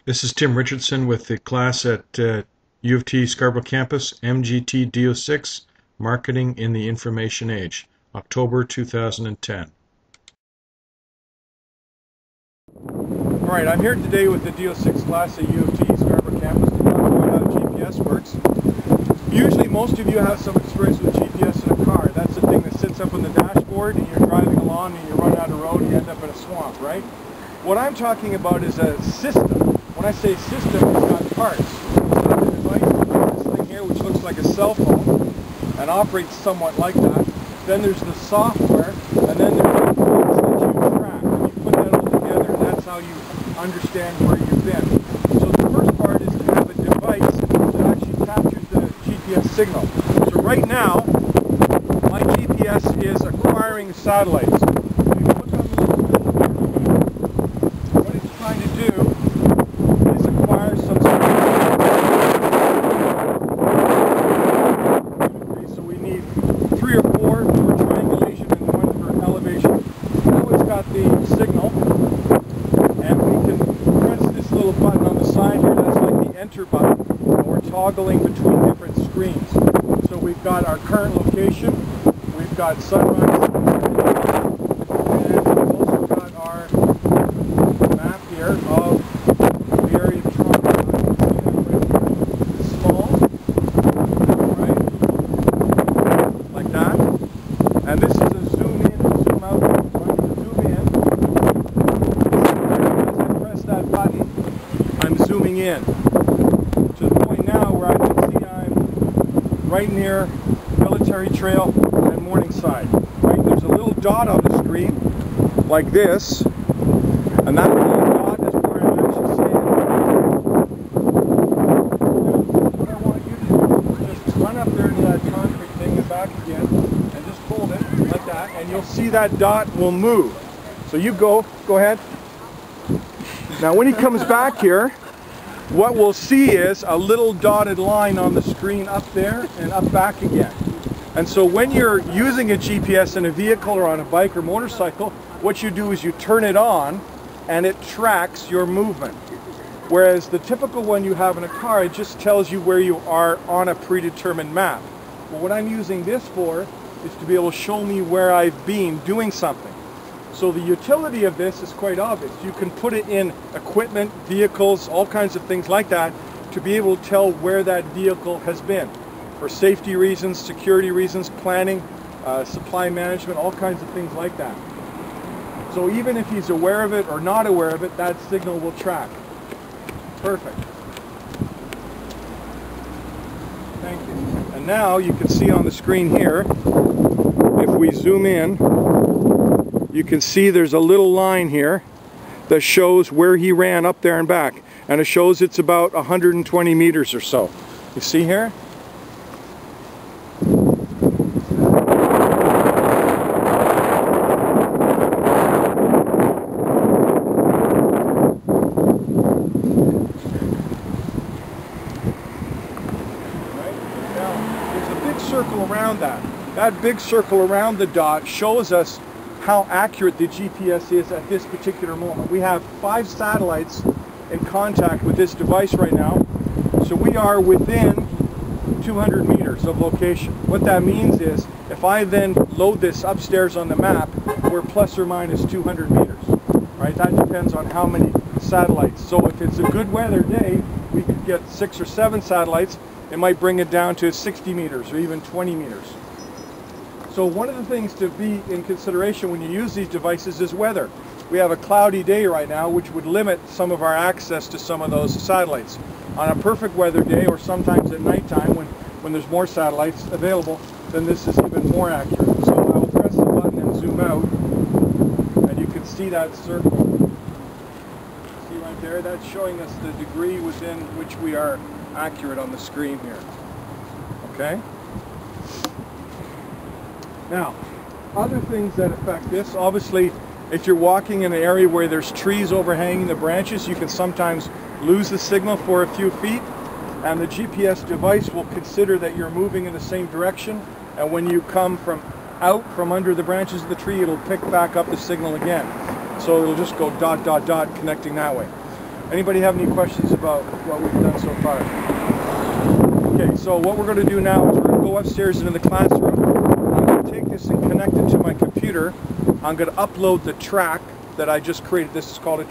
This is Tim Richardson with the class at U of T Scarborough campus, MGT DO6, Marketing in the Information Age, October 2010. Alright, I'm here today with the DO6 class at U of T Scarborough campus to talk about how GPS works. Usually most of you have some experience with GPS in a car. That's the thing that sits up on the dashboard and you're driving along and you run out of road and you end up in a swamp, right? What I'm talking about is a system. When I say system, it's got parts. The device, this thing here, which looks like a cell phone and operates somewhat like that. Then there's the software, and then there's the points that you track. And you put that all together, and that's how you understand where you've been. So the first part is to have a device that actually captures the GPS signal. So right now, my GPS is acquiring satellites. So you look on the little thing, what it's trying to do is acquire some satellites. So we need 3 or 4 for triangulation and 1 for elevation. Now it's got the signal, and we can press this little button on the side here. That's like the enter button, and we're toggling between different screens. So we've got our current location, we've got sunrise, and we've also got our map here of the area of Toronto. Small, right? Like that. And this is a zoom in and zoom out. So I can zoom in. As I press that button, I'm zooming in to the point now where I can see I'm right near Military Trail and Morningside. Right? There's a little dot on the screen, like this, and that little dot is where I'm actually seeing. What I want you to do is just run up there to that concrete thing and back again, and just hold it like that, and you'll see that dot will move. So you go ahead. Now when he comes back here, what we'll see is a little dotted line on the screen up there and up back again. And so when you're using a GPS in a vehicle or on a bike or motorcycle, what you do is you turn it on and it tracks your movement. Whereas the typical one you have in a car, it just tells you where you are on a predetermined map. But what I'm using this for is to be able to show me where I've been doing something. So the utility of this is quite obvious. You can put it in equipment, vehicles, all kinds of things like that to be able to tell where that vehicle has been. For safety reasons, security reasons, planning, supply management, all kinds of things like that. So even if he's aware of it or not aware of it, that signal will track. Perfect. Thank you. And now you can see on the screen here, if we zoom in, you can see there's a little line here that shows where he ran up there and back. And it shows it's about 120 meters or so. You see here? Circle around that. That big circle around the dot shows us how accurate the GPS is at this particular moment. We have 5 satellites in contact with this device right now, so we are within 200 meters of location. What that means is if I then load this upstairs on the map, we're plus or minus 200 meters. Right? That depends on how many satellites. So if it's a good weather day, we could get 6 or 7 satellites. It might bring it down to 60 meters or even 20 meters. So one of the things to be in consideration when you use these devices is weather. We have a cloudy day right now, which would limit some of our access to some of those satellites. On a perfect weather day, or sometimes at nighttime when there's more satellites available, then this is even more accurate. So I will press the button and zoom out, and you can see that circle. See right there? That's showing us the degree within which we are accurate on the screen here. Okay? Now, other things that affect this, obviously, if you're walking in an area where there's trees overhanging the branches, you can sometimes lose the signal for a few feet, and the GPS device will consider that you're moving in the same direction, and when you come out from under the branches of the tree, it'll pick back up the signal again. So it'll just go dot, dot, dot, connecting that way. Anybody have any questions about what we've done so far? Okay, so what we're going to do now is we're going to go upstairs into the classroom. I'm going to take this and connect it to my computer. I'm going to upload the track that I just created. This is called a